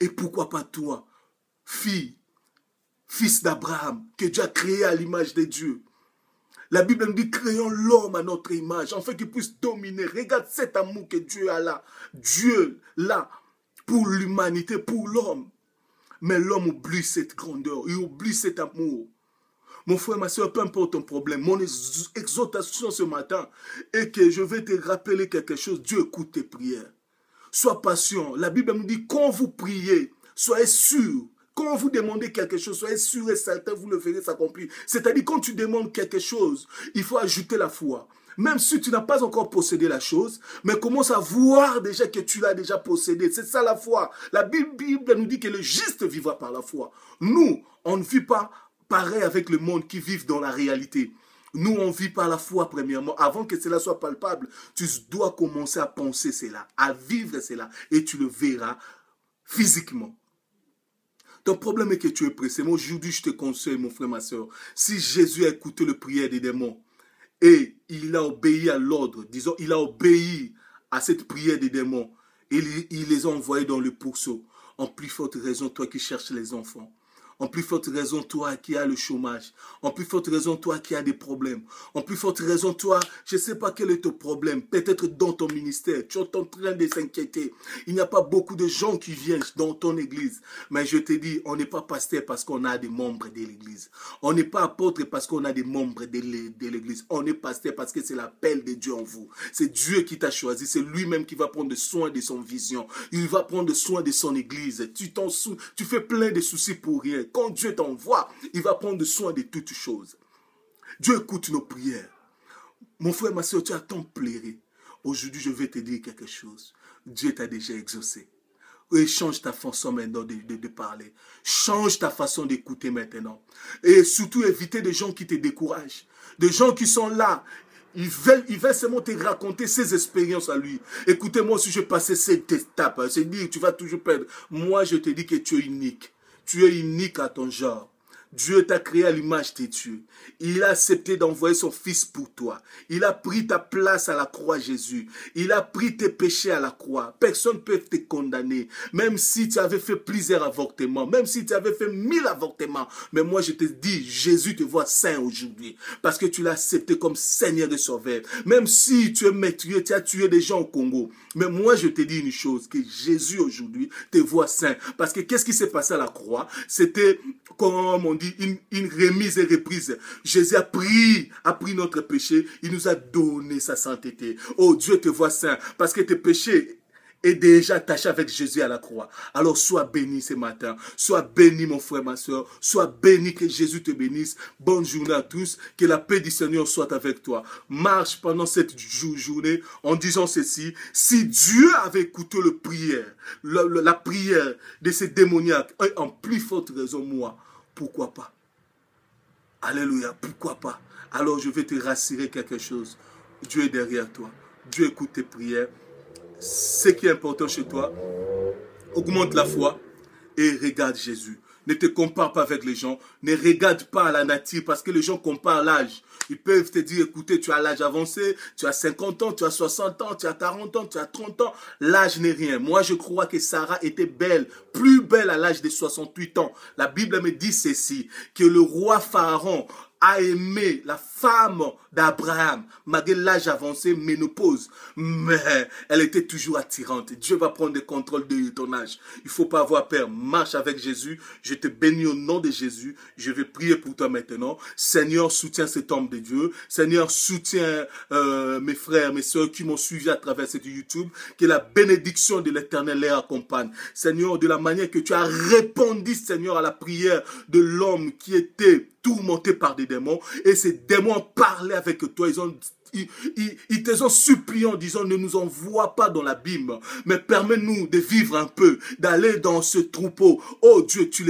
Et pourquoi pas toi, fils d'Abraham, que Dieu a créé à l'image de Dieu. La Bible nous dit, créons l'homme à notre image, afin qu'il puisse dominer. Regarde cet amour que Dieu a là. Dieu, là, pour l'humanité, pour l'homme. Mais l'homme oublie cette grandeur, il oublie cet amour. Mon frère, ma soeur, peu importe ton problème, mon exhortation ce matin est que je vais te rappeler quelque chose. Dieu écoute tes prières. Sois patient. La Bible nous dit, quand vous priez, soyez sûr. Quand vous demandez quelque chose, soyez sûr et certain, vous le verrez s'accomplir. C'est-à-dire, quand tu demandes quelque chose, il faut ajouter la foi. Même si tu n'as pas encore possédé la chose, mais commence à voir déjà que tu l'as déjà possédé. C'est ça la foi. La Bible nous dit que le juste vivra par la foi. Nous, on ne vit pas pareil avec le monde qui vit dans la réalité. Nous, on vit par la foi premièrement. Avant que cela soit palpable, tu dois commencer à penser cela, à vivre cela, et tu le verras physiquement. Ton problème est que tu es pressé. Moi, aujourd'hui, je te conseille, mon frère, ma soeur, si Jésus a écouté le prière des démons et il a obéi à l'ordre, disons, il a obéi à cette prière des démons, et il les a envoyés dans le pourceau. En plus forte raison, toi qui cherches les enfants. En plus forte raison, toi qui as le chômage. En plus forte raison, toi qui as des problèmes. En plus forte raison, toi, je ne sais pas quel est ton problème. Peut-être dans ton ministère, tu es en train de s'inquiéter. Il n'y a pas beaucoup de gens qui viennent dans ton église. Mais je te dis, on n'est pas pasteur parce qu'on a des membres de l'église. On n'est pas apôtre parce qu'on a des membres de l'église. On est pasteur parce que c'est l'appel de Dieu en vous. C'est Dieu qui t'a choisi. C'est lui-même qui va prendre soin de son vision. Il va prendre soin de son église. Tu fais plein de soucis pour rien. Quand Dieu t'envoie, il va prendre soin de toutes choses. Dieu écoute nos prières. Mon frère, ma soeur, tu as tant pleuré. Aujourd'hui, je vais te dire quelque chose. Dieu t'a déjà exaucé. Et change ta façon maintenant de parler. Change ta façon d'écouter maintenant. Et surtout, éviter des gens qui te découragent. Des gens qui sont là. Il veut seulement te raconter ses expériences à lui. Écoutez, moi aussi, je passais cette étape. C'est dire, tu vas toujours perdre. Moi, je te dis que tu es unique. Tu es unique à ton genre. Dieu t'a créé à l'image de Dieu. Il a accepté d'envoyer son fils pour toi. Il a pris ta place à la croix, Jésus. Il a pris tes péchés à la croix. Personne ne peut te condamner. Même si tu avais fait plusieurs avortements. Même si tu avais fait 1000 avortements. Mais moi, je te dis, Jésus te voit saint aujourd'hui. Parce que tu l'as accepté comme Seigneur et Sauveur. Même si tu es meurtrier, tu as tué des gens au Congo. Mais moi, je te dis une chose, que Jésus aujourd'hui te voit saint. Parce que qu'est-ce qui s'est passé à la croix? C'était, comme on dit, une remise et reprise. Jésus a pris notre péché, il nous a donné sa sainteté. Oh, Dieu te voit saint, parce que tes péchés est déjà attaché avec Jésus à la croix. Alors sois béni ce matin, sois béni mon frère, ma soeur, sois béni, que Jésus te bénisse. Bonne journée à tous, que la paix du Seigneur soit avec toi. Marche pendant cette journée en disant ceci: si Dieu avait écouté la prière de ces démoniaques, en plus forte raison moi, pourquoi pas? Alléluia, pourquoi pas? Alors je vais te rassurer quelque chose. Dieu est derrière toi. Dieu écoute tes prières. Ce qui est important chez toi, augmente la foi et regarde Jésus. Ne te compare pas avec les gens. Ne regarde pas à la nature parce que les gens comparent l'âge. Ils peuvent te dire, écoutez, tu as l'âge avancé, tu as 50 ans, tu as 60 ans, tu as 40 ans, tu as 30 ans. L'âge n'est rien. Moi, je crois que Sarah était belle, plus belle à l'âge de 68 ans. La Bible me dit ceci, que le roi Pharaon a aimé la femme d'Abraham, malgré l'âge avancé, ménopause. Mais elle était toujours attirante. Dieu va prendre le contrôle de ton âge. Il ne faut pas avoir peur. Marche avec Jésus. Je te bénis au nom de Jésus. Je vais prier pour toi maintenant. Seigneur, soutiens cet homme de Dieu. Seigneur, soutiens mes frères, mes soeurs qui m'ont suivi à travers cette YouTube. Que la bénédiction de l'Éternel les accompagne. Seigneur, de la manière que tu as répondu, Seigneur, à la prière de l'homme qui était tourmenté par des démons, et ces démons parlaient avec toi, ils te sont suppliés en disant, ne nous envoie pas dans l'abîme, mais permets-nous de vivre un peu, d'aller dans ce troupeau. Oh Dieu, tu les